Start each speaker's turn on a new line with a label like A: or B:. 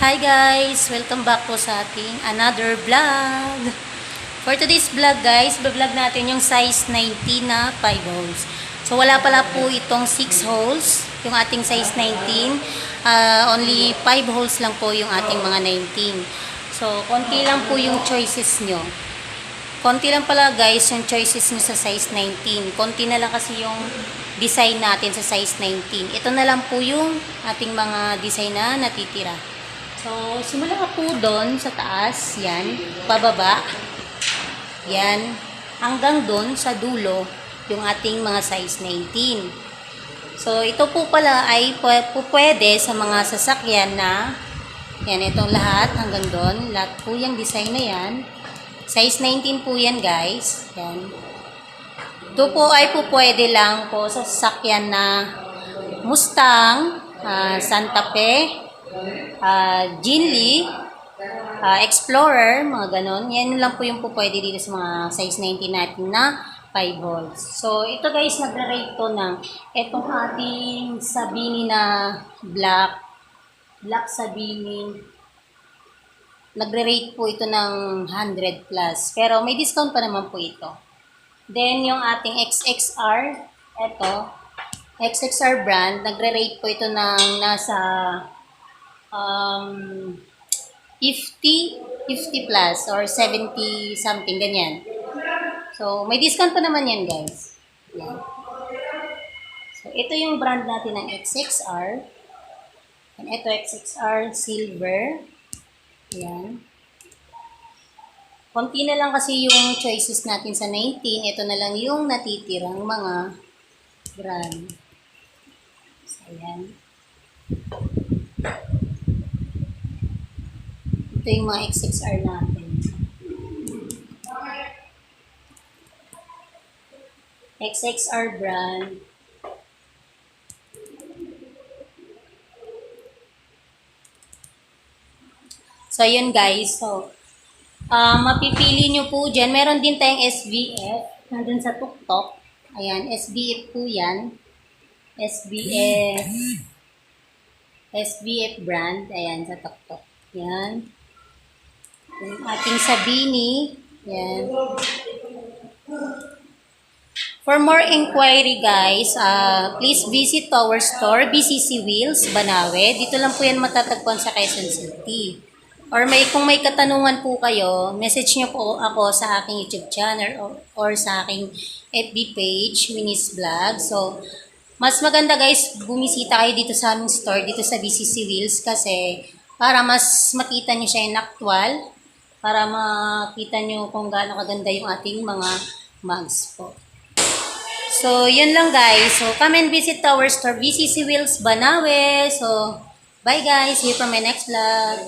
A: Hi guys! Welcome back po sa ating another vlog. For today's vlog guys, vlog natin yung size 19 na 5 holes. So wala pala po itong 6 holes, yung ating size 19. Only 5 holes lang po yung ating mga 19. So konti lang po yung choices nyo. Konti lang pala guys yung choices nyo sa size 19. Konti na lang kasi yung design natin sa size 19. Ito na lang po yung ating mga design na natitira. So, simula ka po doon sa taas, yan, pababa, yan, hanggang doon sa dulo, yung ating mga size 19. So, ito po pala ay pwede sa mga sasakyan na, yan, itong lahat hanggang doon, lahat po yung design na yan. Size 19 po yan guys, yan. Ito po ay pwede lang po sa sasakyan na Mustang, Santa Fe, Jinli, Explorer, mga ganon. Yan lang po yung pwede dito sa mga size 19 natin na 5 volts. So, ito guys, nagre-rate to ng itong ating Sabini na black Sabini. Nagre-rate po ito ng 100 plus. Pero may discount pa naman po ito. Then, yung ating XXR, ito, XXR brand, nagre-rate po ito ng nasa 50 plus or 70 something, ganyan. So, may discount pa naman yan, guys. Yan. So, ito yung brand natin ng XXR. And ito, XXR Silver. Yan. Konti na lang kasi yung choices natin sa 19. Ito na lang yung natitirang mga brand. So, yan. Ito yung mga XXR natin. XXR brand. So, yun guys. So, mapipili nyo po dyan. Meron din tayong SBF. Nandun sa tuktok. Ayan, SBF po yan. SBF brand. Ayan, sa tuktok. Yan. Yung ating Sabini. Yan. For more inquiry guys, please visit our store, BCC Wheels, Banawe. Dito lang po yan matatagpuan sa Quezon City. Or kung may katanungan po kayo, message nyo po ako sa aking YouTube channel or sa aking FB page, Winnie's Vlog. So, mas maganda guys, bumisita kayo dito sa aming store, dito sa BCC Wheels kasi para mas makita nyo siya in actual, para makita nyo kung gaano kaganda yung ating mga mugs po. So, yun lang guys. So, come and visit our store, BCC Wheels, Banawe. So, bye guys. See you for my next vlog.